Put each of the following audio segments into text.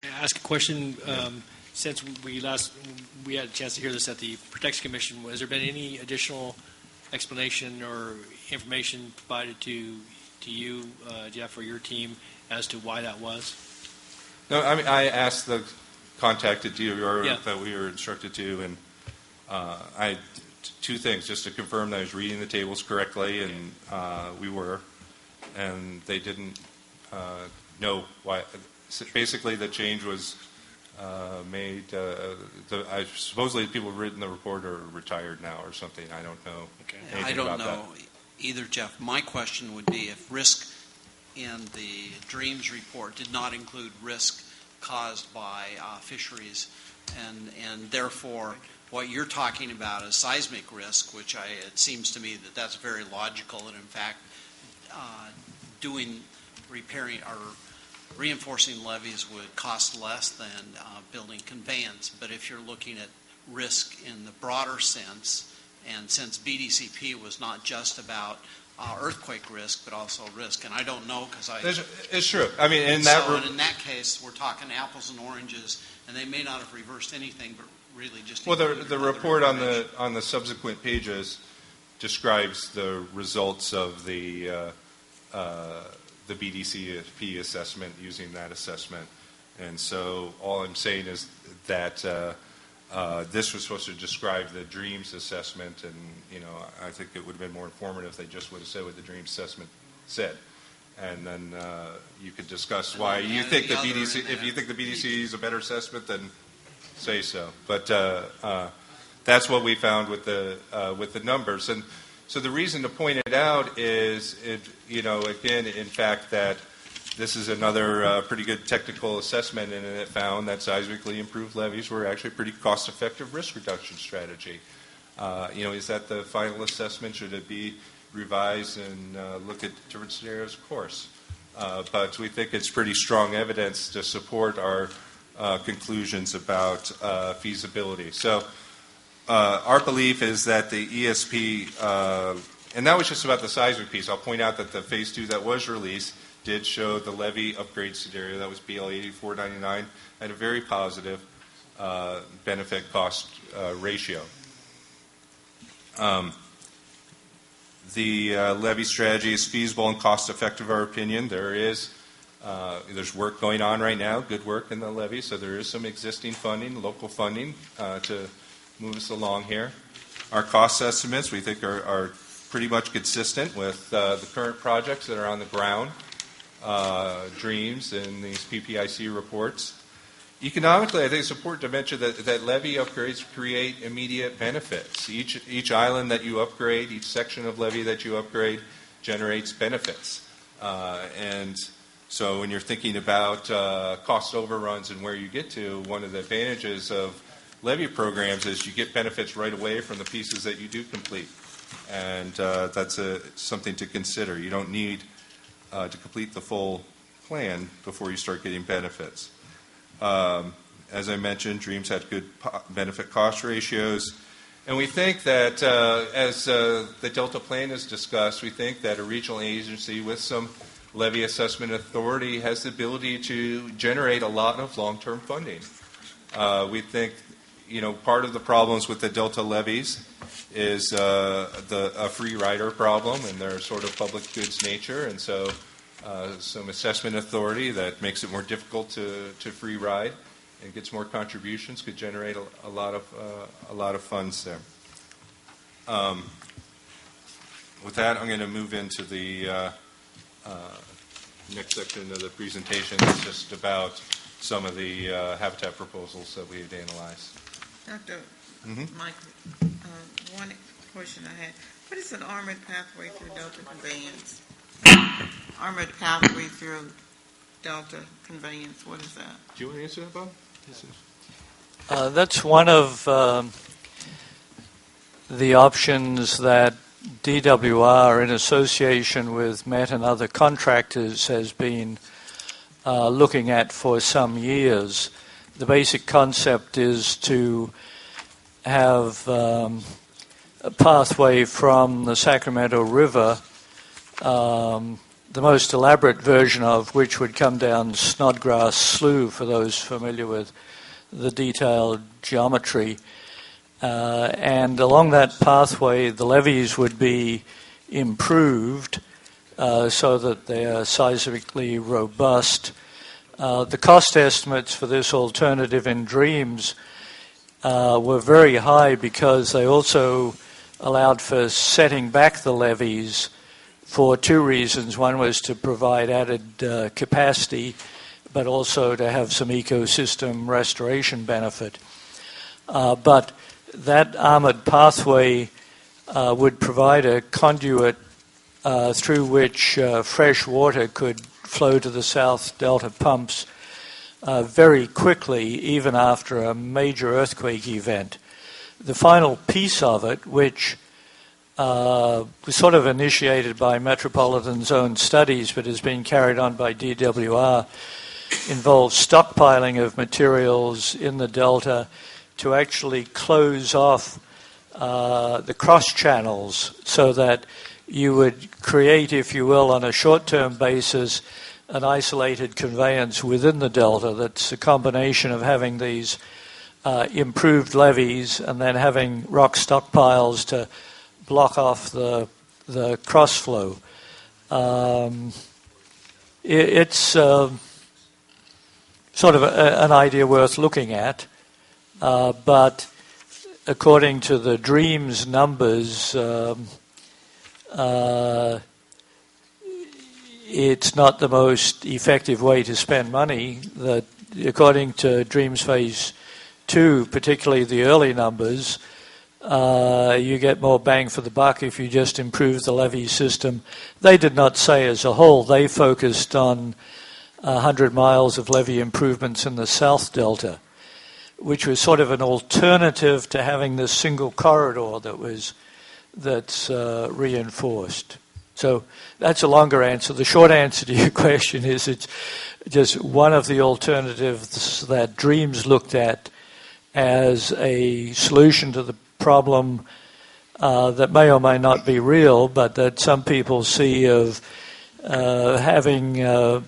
Ask a question. Since we had a chance to hear this at the Protection Commission, has there been any additional explanation or information provided to you, Jeff, or your team as to why that was? No, I mean, I asked the contacted DOR that we were instructed to, and I two things, just to confirm that I was reading the tables correctly, and we were, and they didn't know why. Basically, the change was made. Supposedly, the people who've written the report are retired now or something. I don't know. Okay. I don't know either, Jeff. My question would be if risk in the DREAMS report did not include risk caused by fisheries, and therefore what you're talking about is seismic risk, which it seems to me that that's very logical, and in fact, repairing or reinforcing levees would cost less than building conveyance. But if you're looking at risk in the broader sense, and since BDCP was not just about earthquake risk, but also risk, and I don't know because it's true. I mean, in that case, we're talking apples and oranges, and they may not have reversed anything, but really just the report on the subsequent pages describes the results of the BDCP assessment using that assessment. And so all I'm saying is that this was supposed to describe the DREAMS assessment, and I think it would have been more informative if they just would have said what the DREAMS assessment said. And then you could discuss why you think the BDC, if you think the BDC is a better assessment, then say so. But that's what we found with the numbers. And so the reason to point it out is, again, in fact, that this is another pretty good technical assessment, and it found that seismically improved levees were actually a pretty cost-effective risk reduction strategy. Is that the final assessment? Should it be revised and look at different scenarios? Of course. But we think it's pretty strong evidence to support our conclusions about feasibility. So our belief is that the ESP, and that was just about the seismic piece. I'll point out that the Phase 2 that was released did show the levee upgrade scenario. That was BL 8499, had a very positive benefit-cost ratio. The levee strategy is feasible and cost-effective, in our opinion. There's work going on right now, good work in the levee, so there is some existing funding, local funding, to move us along here. Our cost estimates, we think, are pretty much consistent with the current projects that are on the ground, DREAMS and these PPIC reports. Economically, I think it's important to mention that levee upgrades create immediate benefits. Each island that you upgrade, each section of levee that you upgrade generates benefits. And so when you're thinking about cost overruns and where you get to, one of the advantages of levee programs is you get benefits right away from the pieces that you do complete. And that's something to consider. You don't need to complete the full plan before you start getting benefits. As I mentioned, DREAMS had good benefit-cost ratios. And we think that, as the Delta Plan is discussed, we think that a regional agency with some levee assessment authority has the ability to generate a lot of long-term funding. We think, part of the problems with the Delta levees is a free rider problem, and they're sort of public goods nature, and so some assessment authority that makes it more difficult to free ride and gets more contributions could generate a lot of funds there. With that, I'm going to move into the next section of the presentation. It's just about some of the habitat proposals that we had analyzed. Dr. Mike, one question I had. What is an armored pathway through Delta conveyance? Armored pathway through Delta conveyance, what is that? Do you want to answer that, Bob? That's one of the options that DWR, in association with Met and other contractors, has been looking at for some years. The basic concept is to have a pathway from the Sacramento River the most elaborate version of which would come down Snodgrass Slough, for those familiar with the detailed geometry. And along that pathway, the levees would be improved so that they are seismically robust. The cost estimates for this alternative in Dreams were very high because they also allowed for setting back the levees for two reasons. One was to provide added capacity, but also to have some ecosystem restoration benefit. But that armored pathway would provide a conduit through which fresh water could flow to the South Delta pumps very quickly, even after a major earthquake event. The final piece of it, which was sort of initiated by Metropolitan's own studies but has been carried on by DWR, involves stockpiling of materials in the Delta to actually close off the cross channels so that you would create, if you will, on a short-term basis, an isolated conveyance within the Delta that's a combination of having these improved levees and then having rock stockpiles to block off the cross flow. It's sort of an idea worth looking at, but according to the Dreams numbers, it's not the most effective way to spend money. That, according to Dreams Phase 2, particularly the early numbers, you get more bang for the buck if you just improve the levee system. They did not say as a whole. They focused on 100 miles of levee improvements in the South Delta, which was sort of an alternative to having this single corridor that's reinforced. So that's a longer answer. The short answer to your question is it's just one of the alternatives that Dreams looked at as a solution to the problem that may or may not be real, but that some people see of having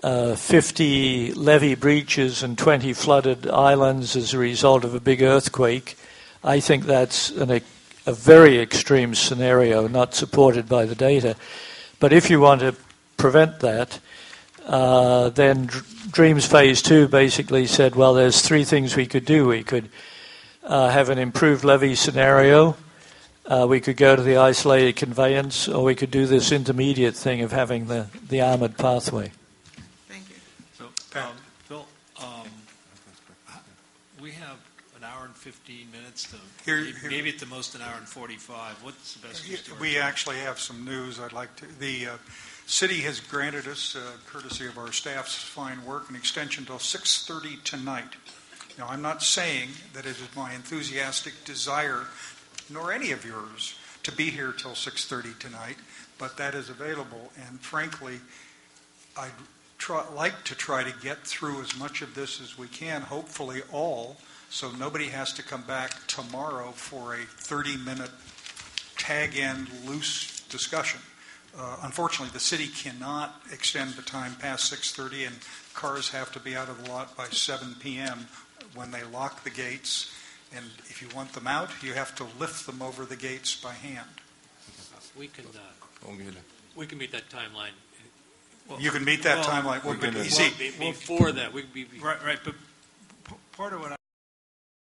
50 levee breaches and 20 flooded islands as a result of a big earthquake. I think that's a very extreme scenario, not supported by the data. But if you want to prevent that, then Dreams Phase 2 basically said, well, there's three things we could do. We could have an improved levee scenario, we could go to the isolated conveyance, or we could do this intermediate thing of having the armored pathway. Thank you. So, Phil, we have an hour and 15 minutes to maybe at the most an hour and 45. What's the best use to our We time? actually have some news I'd like to. The city has granted us, courtesy of our staff's fine work, an extension till 6:30 tonight. Now, I'm not saying that it is my enthusiastic desire, nor any of yours, to be here till 6:30 tonight, but that is available. And frankly, I'd like to try to get through as much of this as we can, hopefully all, so nobody has to come back tomorrow for a 30-minute tag-end loose discussion. Unfortunately, the city cannot extend the time past 6:30, and cars have to be out of the lot by 7 p.m. when they lock the gates. And if you want them out, you have to lift them over the gates by hand. We can meet that timeline. You can meet that timeline. Well, but easy. Before that, we could be Right, but part of what